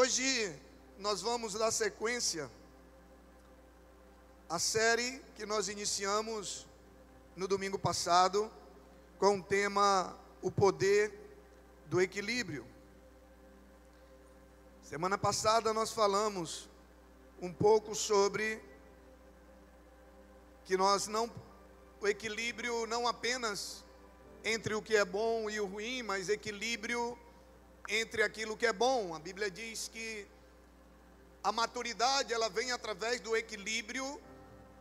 Hoje nós vamos dar sequência à série que nós iniciamos no domingo passado com o tema O Poder do Equilíbrio. Semana passada nós falamos um pouco sobre que o equilíbrio não apenas entre o que é bom e o ruim, mas equilíbrio entre aquilo que é bom. A Bíblia diz que a maturidade ela vem através do equilíbrio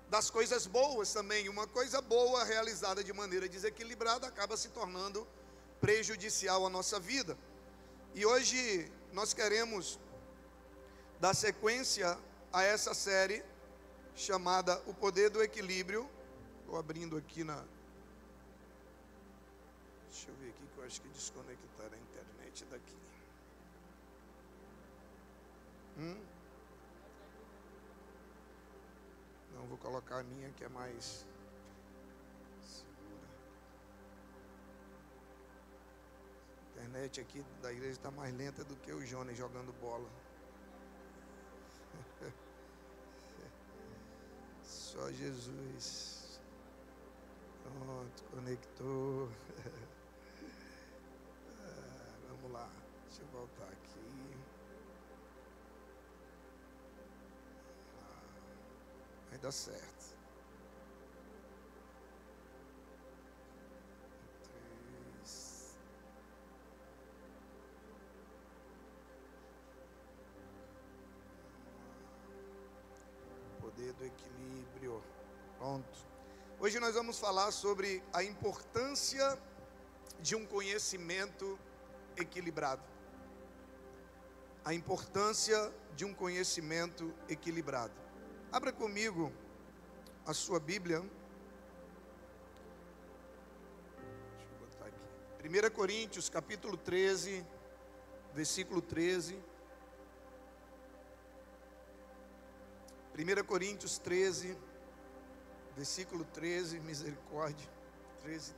das coisas boas também. Uma coisa boa realizada de maneira desequilibrada acaba se tornando prejudicial à nossa vida. E hoje nós queremos dar sequência a essa série chamada O Poder do Equilíbrio. Estou abrindo aqui deixa eu ver aqui que eu acho que desconectaram a internet daqui. Não, vou colocar a minha que é mais segura. A internet aqui da igreja está mais lenta do que o Jonas jogando bola. Só Jesus. Pronto, conectou. Vamos lá, deixa eu voltar aqui. Vai dar certo. 3. Poder do equilíbrio. Pronto. Hoje nós vamos falar sobre a importância de um conhecimento equilibrado. A importância de um conhecimento equilibrado. Abra comigo a sua Bíblia. Deixa eu botar aqui. 1 Coríntios, capítulo 13, versículo 13. 1 Coríntios 13, versículo 13, misericórdia. 13.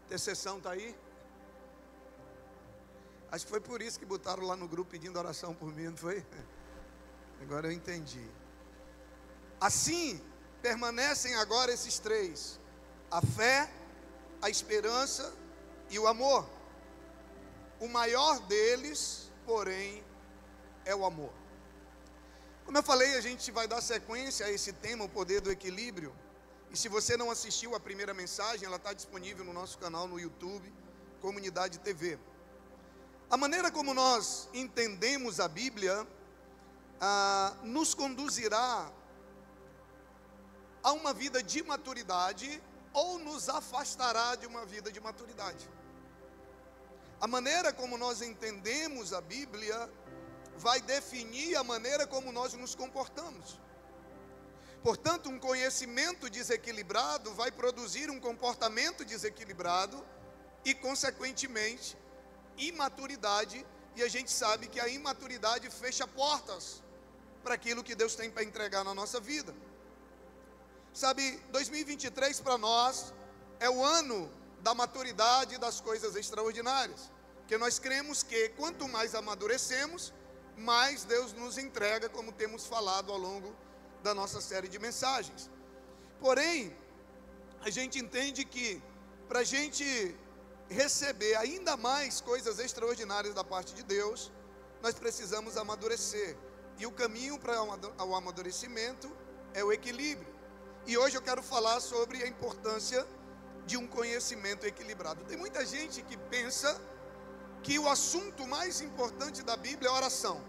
Intercessão está aí? Acho que foi por isso que botaram lá no grupo pedindo oração por mim, não foi? Agora eu entendi. Assim, permanecem agora esses três: a fé, a esperança e o amor. O maior deles, porém, é o amor. Como eu falei, a gente vai dar sequência a esse tema, o poder do equilíbrio. E se você não assistiu a primeira mensagem, ela está disponível no nosso canal no YouTube, Comunidade TV. A maneira como nós entendemos a Bíblia nos conduzirá a uma vida de maturidade ou nos afastará de uma vida de maturidade. A maneira como nós entendemos a Bíblia vai definir a maneira como nós nos comportamos. Portanto, um conhecimento desequilibrado vai produzir um comportamento desequilibrado e, consequentemente, imaturidade, e a gente sabe que a imaturidade fecha portas para aquilo que Deus tem para entregar na nossa vida. Sabe, 2023 para nós é o ano da maturidade das coisas extraordinárias, porque nós cremos que quanto mais amadurecemos, mais Deus nos entrega, como temos falado ao longo da nossa série de mensagens. Porém, a gente entende que para a gente receber ainda mais coisas extraordinárias da parte de Deus, nós precisamos amadurecer. E o caminho para o amadurecimento é o equilíbrio. E hoje eu quero falar sobre a importância de um conhecimento equilibrado. Tem muita gente que pensa que o assunto mais importante da Bíblia é a oração.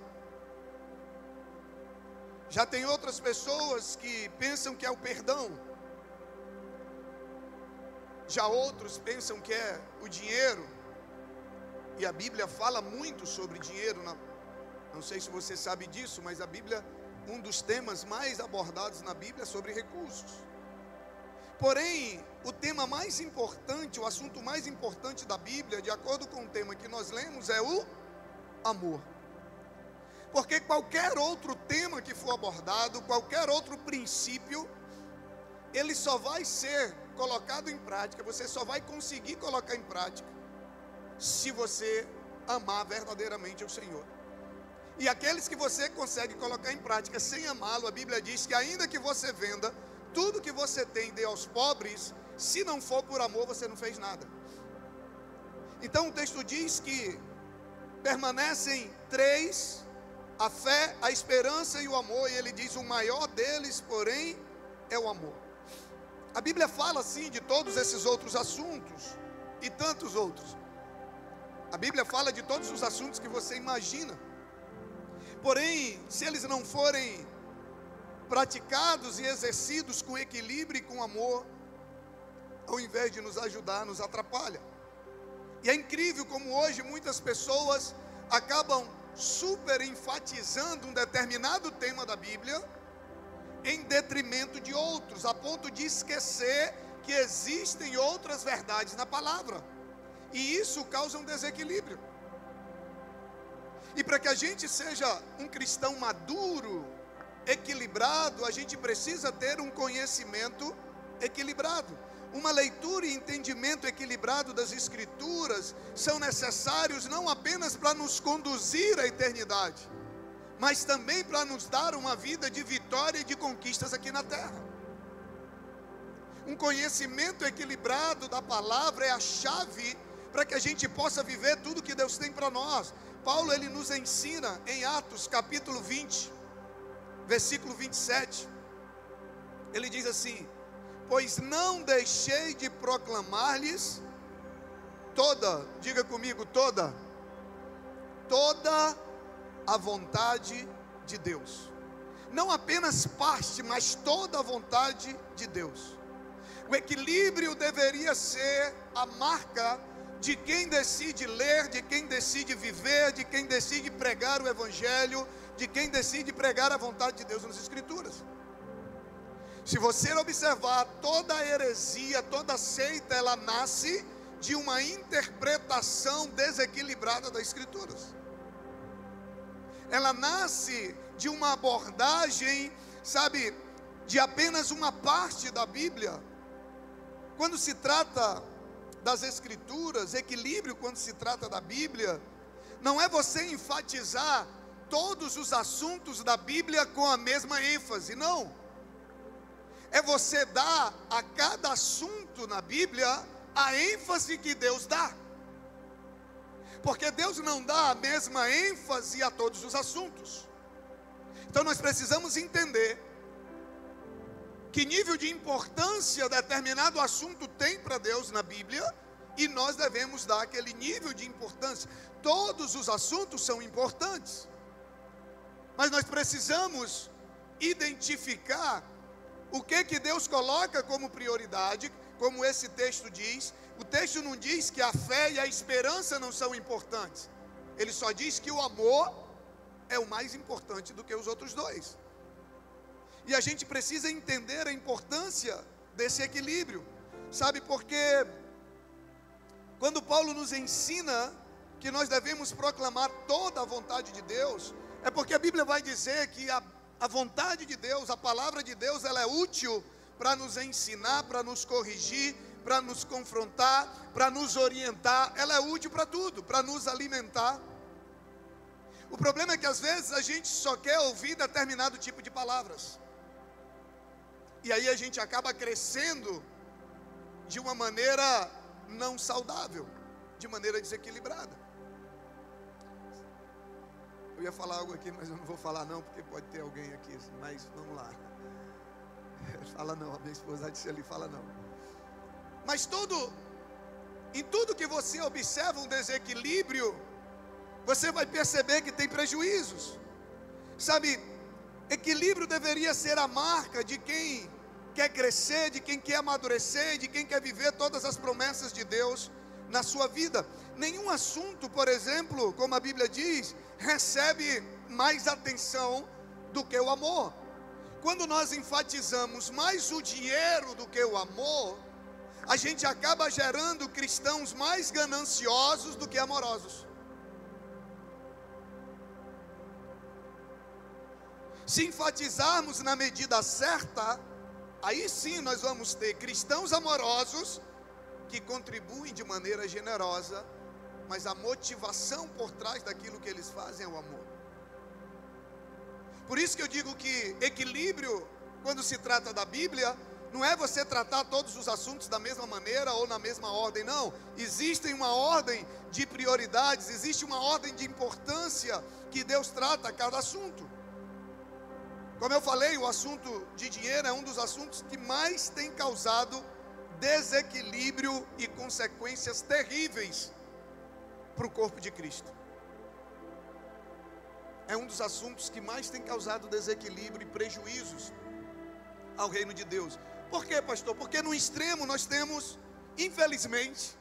Já tem outras pessoas que pensam que é o perdão. Já outros pensam que é o dinheiro. E a Bíblia fala muito sobre dinheiro. Não sei se você sabe disso, mas a Bíblia, um dos temas mais abordados na Bíblia é sobre recursos. Porém, o tema mais importante, o assunto mais importante da Bíblia, de acordo com o tema que nós lemos, é o amor. Porque qualquer outro tema que for abordado, qualquer outro princípio, ele só vai ser colocado em prática, você só vai conseguir colocar em prática se você amar verdadeiramente o Senhor. E aqueles que você consegue colocar em prática sem amá-lo, a Bíblia diz que ainda que você venda tudo que você tem e dê aos pobres, se não for por amor, você não fez nada. Então o texto diz que permanecem três: a fé, a esperança e o amor. E ele diz: o maior deles, porém, é o amor. A Bíblia fala assim de todos esses outros assuntos e tantos outros. A Bíblia fala de todos os assuntos que você imagina. Porém, se eles não forem praticados e exercidos com equilíbrio e com amor, ao invés de nos ajudar, nos atrapalha. E é incrível como hoje muitas pessoas acabam super enfatizando um determinado tema da Bíblia em detrimento de outros, a ponto de esquecer que existem outras verdades na palavra. E isso causa um desequilíbrio. E para que a gente seja um cristão maduro, equilibrado, a gente precisa ter um conhecimento equilibrado. Uma leitura e entendimento equilibrado das Escrituras são necessários não apenas para nos conduzir à eternidade, mas também para nos dar uma vida de vitória e de conquistas aqui na terra. Um conhecimento equilibrado da palavra é a chave para que a gente possa viver tudo que Deus tem para nós. Paulo, ele nos ensina em Atos capítulo 20, versículo 27, ele diz assim: pois não deixei de proclamar-lhes diga comigo, toda a vontade de Deus. Não apenas parte, mas toda a vontade de Deus. O equilíbrio deveria ser a marca de quem decide ler, de quem decide viver, de quem decide pregar o Evangelho, de quem decide pregar a vontade de Deus nas Escrituras. Se você observar, toda heresia, toda seita, ela nasce de uma interpretação desequilibrada das Escrituras. Ela nasce de uma abordagem, de apenas uma parte da Bíblia. Quando se trata das Escrituras, equilíbrio quando se trata da Bíblia, não é você enfatizar todos os assuntos da Bíblia com a mesma ênfase, não. É você dar a cada assunto na Bíblia a ênfase que Deus dá. Porque Deus não dá a mesma ênfase a todos os assuntos. Então nós precisamos entender que nível de importância determinado assunto tem para Deus na Bíblia, e nós devemos dar aquele nível de importância. Todos os assuntos são importantes, mas nós precisamos identificar o que Deus coloca como prioridade, como esse texto diz. O texto não diz que a fé e a esperança não são importantes, ele só diz que o amor é o mais importante do que os outros dois. E a gente precisa entender a importância desse equilíbrio, porque quando Paulo nos ensina que nós devemos proclamar toda a vontade de Deus, é porque a Bíblia vai dizer que a vontade de Deus, a palavra de Deus, ela é útil para nos ensinar, para nos corrigir, para nos confrontar, para nos orientar. Ela é útil para tudo, para nos alimentar. O problema é que às vezes a gente só quer ouvir determinado tipo de palavras, e aí a gente acaba crescendo de uma maneira não saudável, de maneira desequilibrada. Eu ia falar algo aqui, mas eu não vou falar não, porque pode ter alguém aqui, mas vamos lá. Fala não, a minha esposa disse ali, fala não. Mas em tudo que você observa um desequilíbrio, você vai perceber que tem prejuízos. Equilíbrio deveria ser a marca de quem quer crescer, de quem quer amadurecer, de quem quer viver todas as promessas de Deus na sua vida. Nenhum assunto, por exemplo, como a Bíblia diz, recebe mais atenção do que o amor. Quando nós enfatizamos mais o dinheiro do que o amor, a gente acaba gerando cristãos mais gananciosos do que amorosos. Se enfatizarmos na medida certa, aí sim nós vamos ter cristãos amorosos que contribuem de maneira generosa mas a motivação por trás daquilo que eles fazem é o amor. Por isso que eu digo que equilíbrio, quando se trata da Bíblia, não é você tratar todos os assuntos da mesma maneira ou na mesma ordem, não. Existe uma ordem de prioridades, existe uma ordem de importância que Deus trata a cada assunto. Como eu falei, o assunto de dinheiro é um dos assuntos que mais tem causado desequilíbrio e consequências terríveis para o corpo de Cristo. É um dos assuntos que mais tem causado desequilíbrio e prejuízos ao reino de Deus. Por quê, pastor? Porque no extremo nós temos, infelizmente,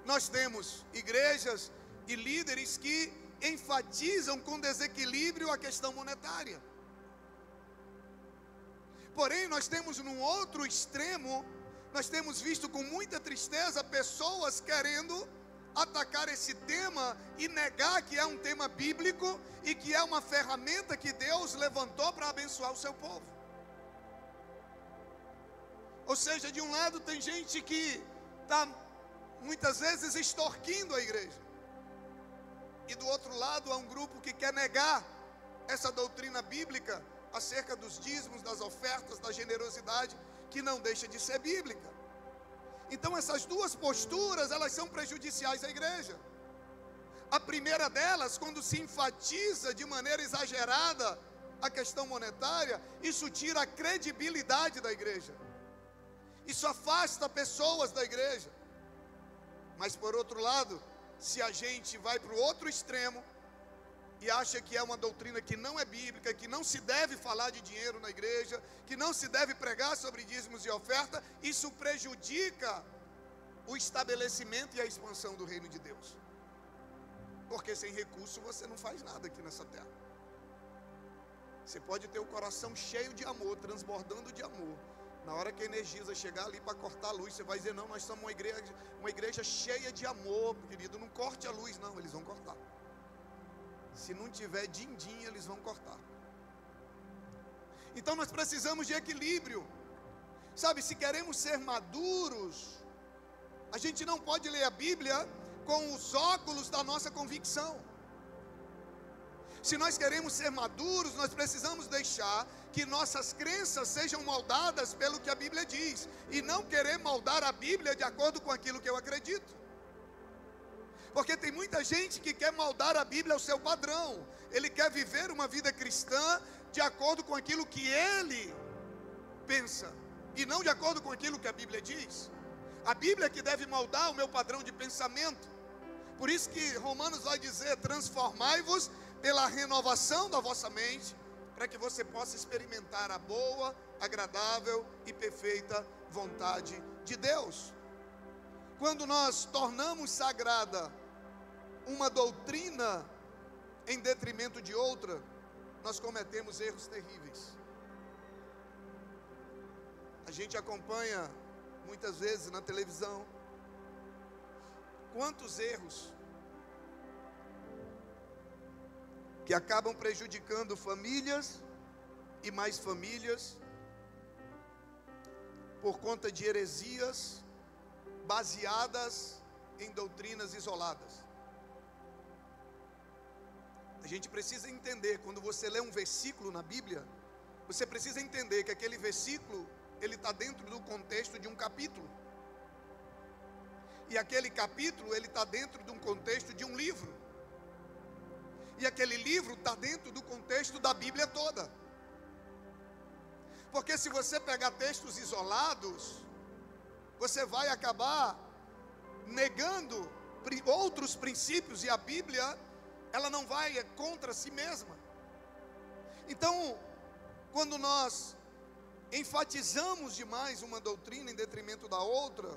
nós temos igrejas e líderes que enfatizam com desequilíbrio a questão monetária. Porém, nós temos num outro extremo, nós temos visto com muita tristeza pessoas querendo atacar esse tema e negar que é um tema bíblico e que é uma ferramenta que Deus levantou para abençoar o seu povo. Ou seja, de um lado tem gente que está muitas vezes extorquindo a igreja, e do outro lado há um grupo que quer negar essa doutrina bíblica acerca dos dízimos, das ofertas, da generosidade, que não deixa de ser bíblica. Então essas duas posturas, elas são prejudiciais à igreja. A primeira delas, quando se enfatiza de maneira exagerada a questão monetária, isso tira a credibilidade da igreja. Isso afasta pessoas da igreja. Mas por outro lado, se a gente vai para o outro extremo e acha que é uma doutrina que não é bíblica, que não se deve falar de dinheiro na igreja, que não se deve pregar sobre dízimos e oferta, isso prejudica o estabelecimento e a expansão do reino de Deus. Porque sem recurso você não faz nada aqui nessa terra. Você pode ter o coração cheio de amor, transbordando de amor. Na hora que a Energisa chegar ali para cortar a luz, você vai dizer: não, nós somos uma igreja cheia de amor, querido, não corte a luz. Não, eles vão cortar. Se não tiver din-din, eles vão cortar. Então nós precisamos de equilíbrio. Sabe, se queremos ser maduros, a gente não pode ler a Bíblia com os óculos da nossa convicção. Se nós queremos ser maduros, nós precisamos deixar que nossas crenças sejam moldadas pelo que a Bíblia diz, e não querer moldar a Bíblia de acordo com aquilo que eu acredito. Porque tem muita gente que quer moldar a Bíblia ao seu padrão. Ele quer viver uma vida cristã de acordo com aquilo que ele pensa, e não de acordo com aquilo que a Bíblia diz. A Bíblia é que deve moldar o meu padrão de pensamento. Por isso que Romanos vai dizer: transformai-vos pela renovação da vossa mente, para que você possa experimentar a boa, agradável e perfeita vontade de Deus. Quando nós tornamos sagrada uma doutrina em detrimento de outra, nós cometemos erros terríveis. A gente acompanha muitas vezes na televisão quantos erros que acabam prejudicando famílias e mais famílias por conta de heresias baseadas em doutrinas isoladas. A gente precisa entender, quando você lê um versículo na Bíblia, você precisa entender que aquele versículo, ele está dentro do contexto de um capítulo. E aquele capítulo, ele está dentro de um contexto de um livro. E aquele livro está dentro do contexto da Bíblia toda. Porque se você pegar textos isolados, você vai acabar negando outros princípios, e a Bíblia, ela não vai contra si mesma. Então, quando nós enfatizamos demais uma doutrina em detrimento da outra,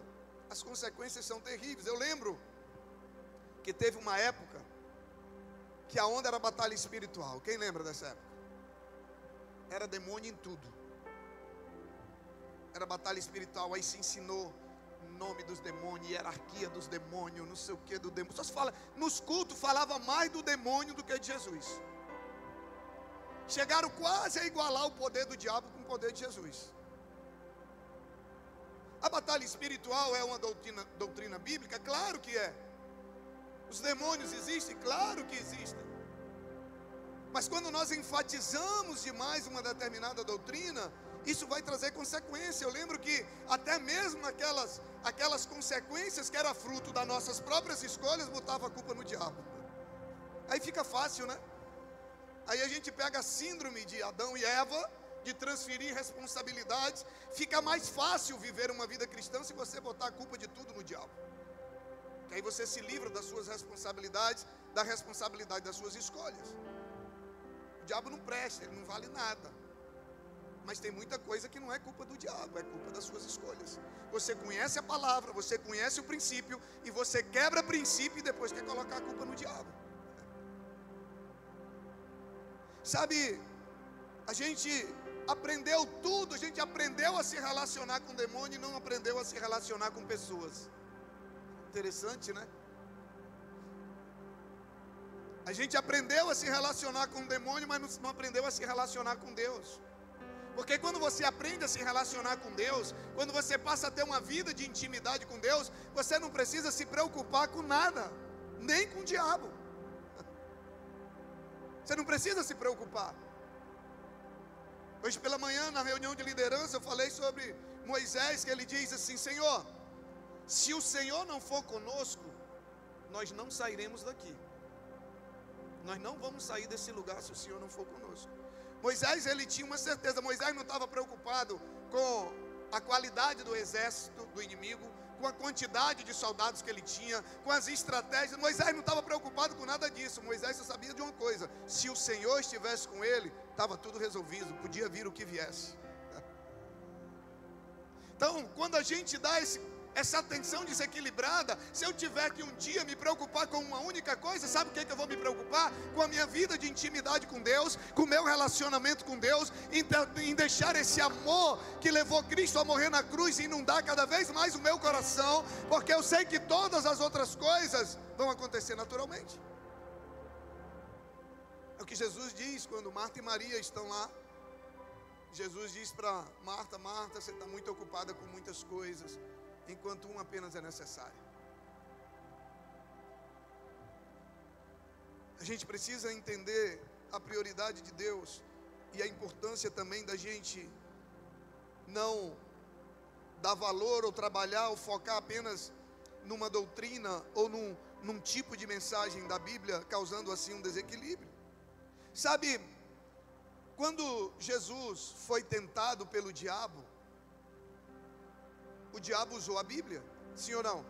as consequências são terríveis. Eu lembro que teve uma época que a onda era batalha espiritual. Quem lembra dessa época? Era demônio em tudo. Era batalha espiritual. Aí se ensinou o nome dos demônios, hierarquia dos demônios, não sei o que do demônio. Só se fala, nos cultos falava mais do demônio do que de Jesus. Chegaram quase a igualar o poder do diabo com o poder de Jesus. A batalha espiritual é uma doutrina bíblica? Claro que é. Os demônios existem? Claro que existem. Mas quando nós enfatizamos demais uma determinada doutrina, isso vai trazer consequência. Eu lembro que até mesmo aquelas consequências que era fruto das nossas próprias escolhas, botava a culpa no diabo. Aí fica fácil, né? Aí a gente pega a síndrome de Adão e Eva, de transferir responsabilidades. Fica mais fácil viver uma vida cristã se você botar a culpa de tudo no diabo. Que aí você se livra das suas responsabilidades, da responsabilidade das suas escolhas. O diabo não presta, ele não vale nada. Mas tem muita coisa que não é culpa do diabo, é culpa das suas escolhas. Você conhece a palavra, você conhece o princípio, e você quebra o princípio e depois quer colocar a culpa no diabo. Sabe, a gente aprendeu tudo, a gente aprendeu a se relacionar com o demônio e não aprendeu a se relacionar com pessoas. Interessante, né? A gente aprendeu a se relacionar com o demônio, mas não aprendeu a se relacionar com Deus. Porque quando você aprende a se relacionar com Deus, quando você passa a ter uma vida de intimidade com Deus, você não precisa se preocupar com nada, nem com o diabo. Você não precisa se preocupar. Hoje pela manhã, na reunião de liderança, eu falei sobre Moisés, que ele diz assim: Senhor, se o Senhor não for conosco, nós não sairemos daqui. Nós não vamos sair desse lugar se o Senhor não for conosco. Moisés, ele tinha uma certeza. Moisés não estava preocupado com a qualidade do exército do inimigo, com a quantidade de soldados que ele tinha, com as estratégias. Moisés não estava preocupado com nada disso. Moisés só sabia de uma coisa: se o Senhor estivesse com ele, estava tudo resolvido, podia vir o que viesse. Então, quando a gente dá essa atenção desequilibrada, se eu tiver que um dia me preocupar com uma única coisa, sabe o que eu vou me preocupar? Com a minha vida de intimidade com Deus, com o meu relacionamento com Deus, em deixar esse amor que levou Cristo a morrer na cruz inundar cada vez mais o meu coração, porque eu sei que todas as outras coisas vão acontecer naturalmente. É o que Jesus diz quando Marta e Maria estão lá. Jesus diz para Marta: Marta, você está muito ocupada com muitas coisas, enquanto uma apenas é necessária. A gente precisa entender a prioridade de Deus e a importância também da gente não dar valor ou trabalhar ou focar apenas numa doutrina ou num tipo de mensagem da Bíblia, causando assim um desequilíbrio. Sabe, quando Jesus foi tentado pelo diabo, o diabo usou a Bíblia, sim ou não?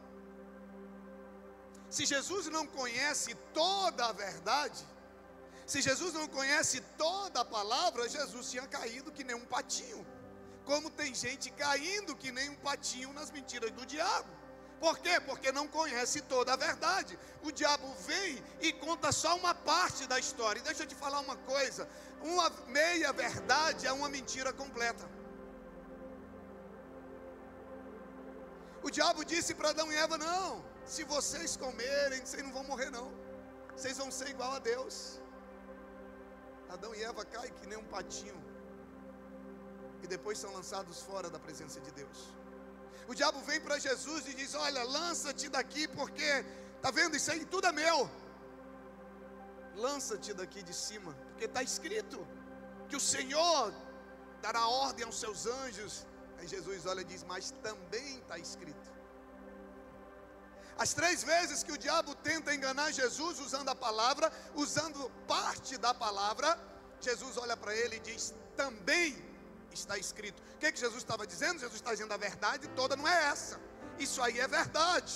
Se Jesus não conhece toda a verdade, se Jesus não conhece toda a palavra, Jesus tinha caído que nem um patinho. Como tem gente caindo que nem um patinho nas mentiras do diabo. Por quê? Porque não conhece toda a verdade. O diabo vem e conta só uma parte da história. E deixa eu te falar uma coisa: uma meia verdade é uma mentira completa. O diabo disse para Adão e Eva: não, se vocês comerem, vocês não vão morrer não, vocês vão ser igual a Deus. Adão e Eva caem que nem um patinho e depois são lançados fora da presença de Deus. O diabo vem para Jesus e diz: olha, lança-te daqui, porque está vendo, isso aí tudo é meu. Lança-te daqui de cima, porque está escrito que o Senhor dará ordem aos seus anjos. Aí Jesus olha e diz: mas também está escrito. As 3 vezes que o diabo tenta enganar Jesus usando a palavra, usando parte da palavra, Jesus olha para ele e diz: também está escrito. O que Jesus estava dizendo? Jesus está dizendo: a verdade toda não é essa. Isso aí é verdade,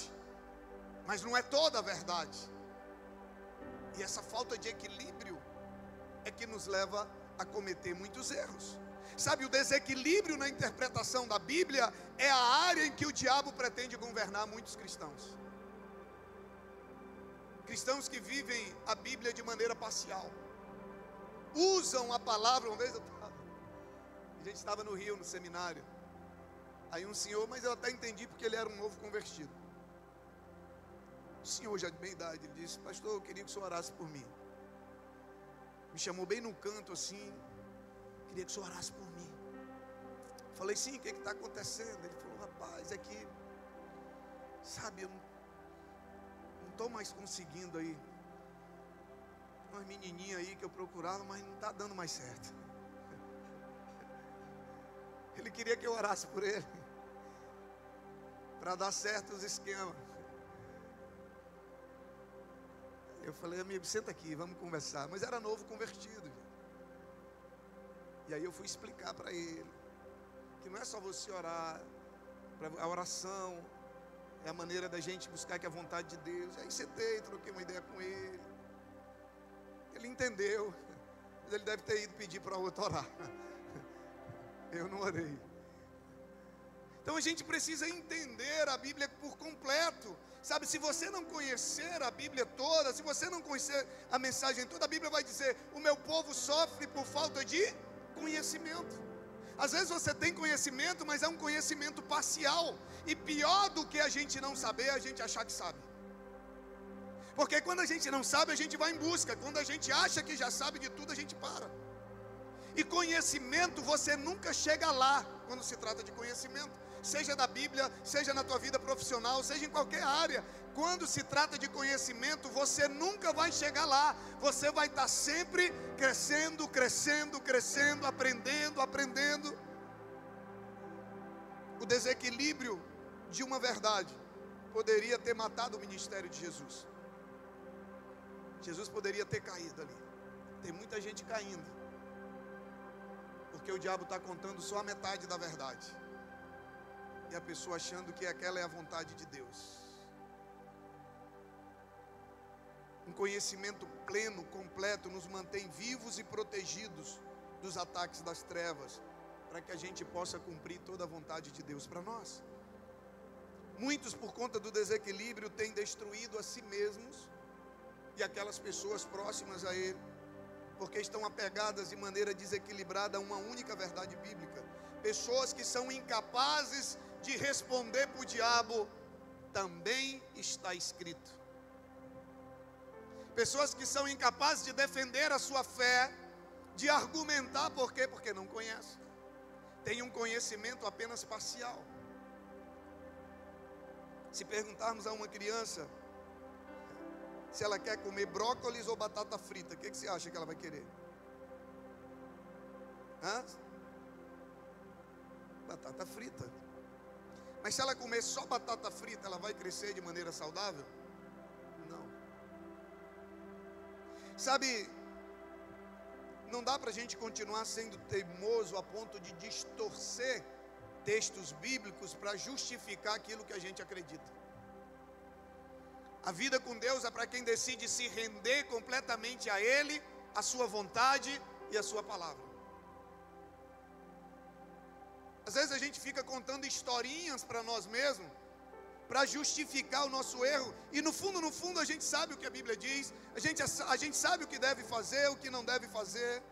mas não é toda a verdade. E essa falta de equilíbrio é que nos leva a cometer muitos erros. Sabe, o desequilíbrio na interpretação da Bíblia é a área em que o diabo pretende governar muitos cristãos. Cristãos que vivem a Bíblia de maneira parcial, usam a palavra. Uma vez a gente estava no Rio, no seminário. Aí um senhor, mas eu até entendi porque ele era um novo convertido. O senhor já de meia idade, ele disse: pastor, eu queria que o senhor orasse por mim. Me chamou bem num canto assim: queria que o senhor orasse por mim. Falei: sim, o que está acontecendo? Ele falou: rapaz, é que, sabe, eu não estou mais conseguindo aí. Umas menininhas aí que eu procurava, mas não está dando mais certo. Ele queria que eu orasse por ele, para dar certo os esquemas. Eu falei, amigo, senta aqui, vamos conversar. Mas era novo convertido. E aí eu fui explicar para ele que não é só você orar, a oração é a maneira da gente buscar que a vontade de Deus. Aí sentei, troquei uma ideia com ele. Ele entendeu, mas ele deve ter ido pedir para outro orar. Eu não orei. Então a gente precisa entender a Bíblia por completo. Sabe, se você não conhecer a Bíblia toda, se você não conhecer a mensagem toda, a Bíblia vai dizer: o meu povo sofre por falta de conhecimento. Às vezes você tem conhecimento, mas é um conhecimento parcial. E pior do que a gente não saber, é a gente achar que sabe. Porque quando a gente não sabe, a gente vai em busca. Quando a gente acha que já sabe de tudo, a gente para. E conhecimento, você nunca chega lá quando se trata de conhecimento. Seja da Bíblia, seja na tua vida profissional, seja em qualquer área. Quando se trata de conhecimento, você nunca vai chegar lá. Você vai estar sempre crescendo, crescendo, crescendo, aprendendo, aprendendo. O desequilíbrio de uma verdade poderia ter matado o ministério de Jesus. Jesus poderia ter caído ali. Tem muita gente caindo, porque o diabo está contando só a metade da verdade, e a pessoa achando que aquela é a vontade de Deus. Um conhecimento pleno, completo, nos mantém vivos e protegidos dos ataques das trevas, para que a gente possa cumprir toda a vontade de Deus para nós. Muitos, por conta do desequilíbrio, têm destruído a si mesmos e aquelas pessoas próximas a ele, porque estão apegadas de maneira desequilibrada a uma única verdade bíblica. Pessoas que são incapazes de responder para o diabo: também está escrito. Pessoas que são incapazes de defender a sua fé, de argumentar. Por quê? Porque não conhecem. Tem um conhecimento apenas parcial. Se perguntarmos a uma criança se ela quer comer brócolis ou batata frita, o que você acha que ela vai querer? Batata frita. Mas se ela comer só batata frita, ela vai crescer de maneira saudável? Não. Sabe, não dá para a gente continuar sendo teimoso a ponto de distorcer textos bíblicos para justificar aquilo que a gente acredita. A vida com Deus é para quem decide se render completamente a Ele, a sua vontade e a sua palavra. Às vezes a gente fica contando historinhas para nós mesmos, para justificar o nosso erro, e no fundo a gente sabe o que a Bíblia diz, a gente sabe o que deve fazer, o que não deve fazer.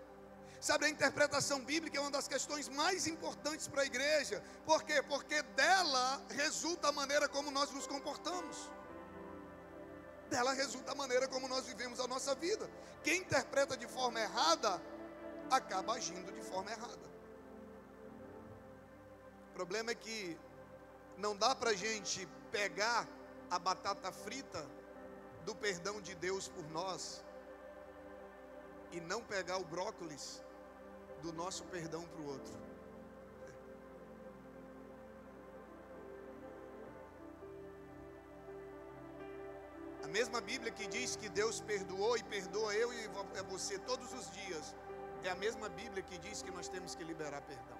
Sabe, a interpretação bíblica é uma das questões mais importantes para a igreja. Por quê? Porque dela resulta a maneira como nós nos comportamos. Dela resulta a maneira como nós vivemos a nossa vida. Quem interpreta de forma errada, acaba agindo de forma errada. O problema é que não dá para a gente pegar a batata frita do perdão de Deus por nós e não pegar o brócolis do nosso perdão para o outro. A mesma Bíblia que diz que Deus perdoou e perdoa eu e você todos os dias, é a mesma Bíblia que diz que nós temos que liberar perdão.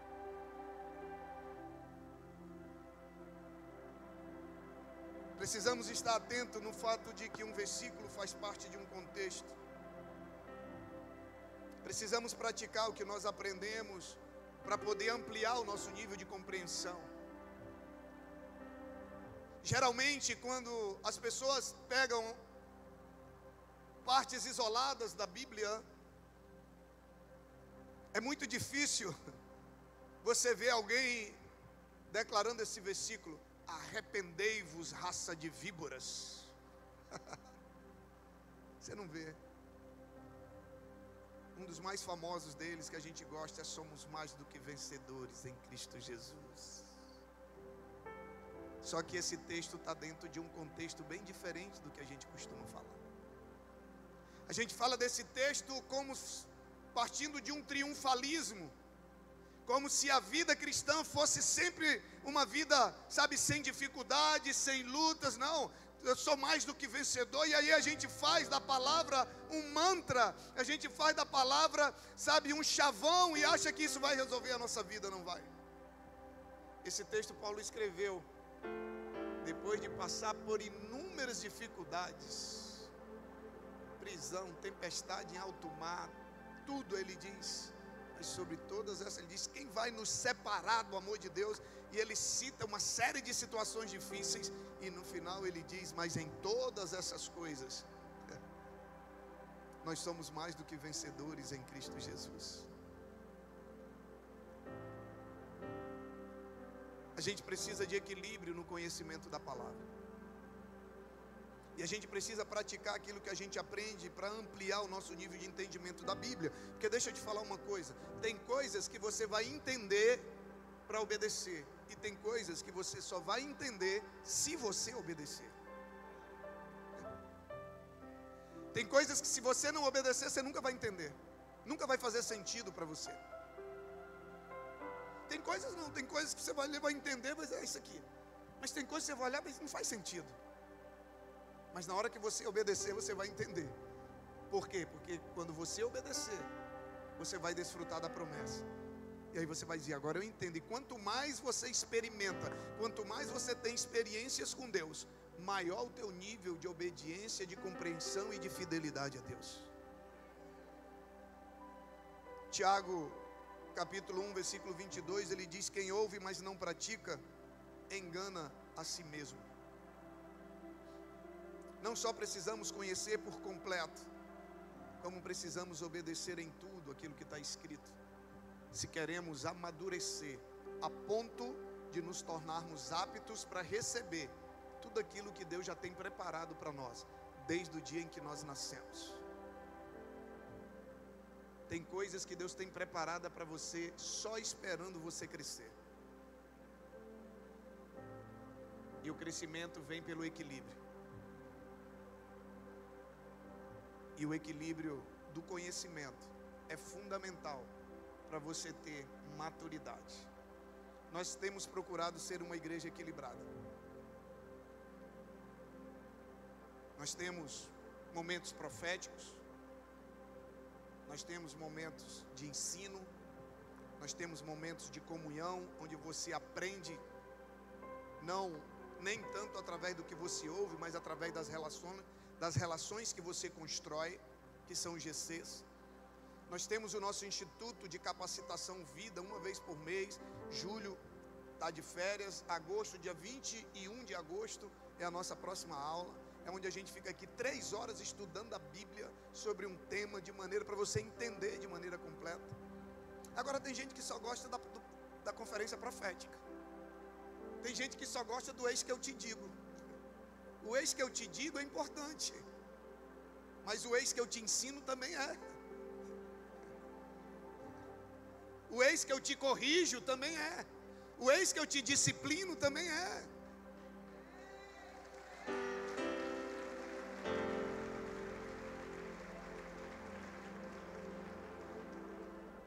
Precisamos estar atentos no fato de que um versículo faz parte de um contexto. Precisamos praticar o que nós aprendemos para poder ampliar o nosso nível de compreensão. Geralmente, quando as pessoas pegam partes isoladas da Bíblia, é muito difícil você ver alguém declarando esse versículo: arrependei-vos, raça de víboras. Você não vê. Um dos mais famosos deles que a gente gosta é: somos mais do que vencedores em Cristo Jesus. Só que esse texto está dentro de um contexto bem diferente do que a gente costuma falar. A gente fala desse texto como partindo de um triunfalismo, como se a vida cristã fosse sempre uma vida, sabe, sem dificuldades, sem lutas. Não, eu sou mais do que vencedor. E aí a gente faz da palavra um mantra, a gente faz da palavra, sabe, um chavão, e acha que isso vai resolver a nossa vida. Não vai. Esse texto Paulo escreveu depois de passar por inúmeras dificuldades, prisão, tempestade em alto mar, tudo ele diz. Mas sobre todas essas, ele diz: quem vai nos separar do amor de Deus? E ele cita uma série de situações difíceis, e no final ele diz: mas em todas essas coisas, nós somos mais do que vencedores em Cristo Jesus. A gente precisa de equilíbrio no conhecimento da palavra. E a gente precisa praticar aquilo que a gente aprende para ampliar o nosso nível de entendimento da Bíblia. Porque deixa eu te falar uma coisa: tem coisas que você vai entender para obedecer, e tem coisas que você só vai entender se você obedecer. Tem coisas que se você não obedecer, você nunca vai entender, nunca vai fazer sentido para você. Tem coisas não, tem coisas que você vai entender, mas é isso aqui. Mas tem coisas que você vai olhar, mas não faz sentido. Mas na hora que você obedecer, você vai entender. Por quê? Porque quando você obedecer, você vai desfrutar da promessa. E aí você vai dizer: agora eu entendo. E quanto mais você experimenta, quanto mais você tem experiências com Deus, maior o teu nível de obediência, de compreensão e de fidelidade a Deus. Tiago, capítulo 1, versículo 22, ele diz: quem ouve, mas não pratica, engana a si mesmo. Não só precisamos conhecer por completo, como precisamos obedecer em tudo aquilo que está escrito, se queremos amadurecer a ponto de nos tornarmos aptos para receber tudo aquilo que Deus já tem preparado para nós, desde o dia em que nós nascemos. Tem coisas que Deus tem preparada para você, só esperando você crescer. E o crescimento vem pelo equilíbrio. E o equilíbrio do conhecimento é fundamental para você ter maturidade. Nós temos procurado ser uma igreja equilibrada. Nós temos momentos proféticos, nós temos momentos de ensino, nós temos momentos de comunhão, onde você aprende, nem tanto através do que você ouve, mas através das relações que você constrói, que são os GCs. Nós temos o nosso Instituto de Capacitação Vida, uma vez por mês. Julho está de férias, agosto, dia 21 de agosto é a nossa próxima aula. É onde a gente fica aqui 3 horas estudando a Bíblia sobre um tema, de maneira para você entender de maneira completa. Agora tem gente que só gosta da conferência profética. Tem gente que só gosta do eis que eu te digo. O eis que eu te digo é importante, mas o eis que eu te ensino também é. O eis que eu te corrijo também é. O eis que eu te disciplino também é.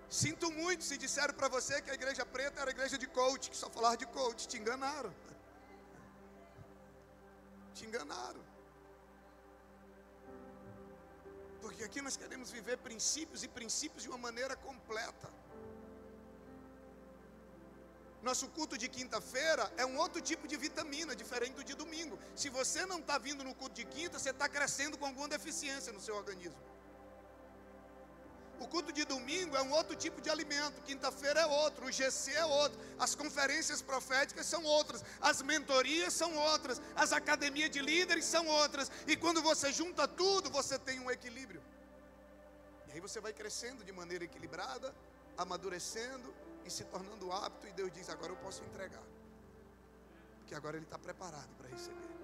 Sinto muito se disseram para você que a igreja preta era a igreja de coach, que só falava de coach. Te enganaram. Te enganaram. Porque aqui nós queremos viver princípios, e princípios de uma maneira completa. Nosso culto de quinta-feira é um outro tipo de vitamina, diferente do de domingo. Se você não está vindo no culto de quinta, você está crescendo com alguma deficiência no seu organismo. O culto de domingo é um outro tipo de alimento, quinta-feira é outro, o GC é outro, as conferências proféticas são outras, as mentorias são outras, as academias de líderes são outras, e quando você junta tudo, você tem um equilíbrio. E aí você vai crescendo de maneira equilibrada, amadurecendo e se tornando apto, e Deus diz: agora eu posso entregar, porque agora Ele está preparado para receber.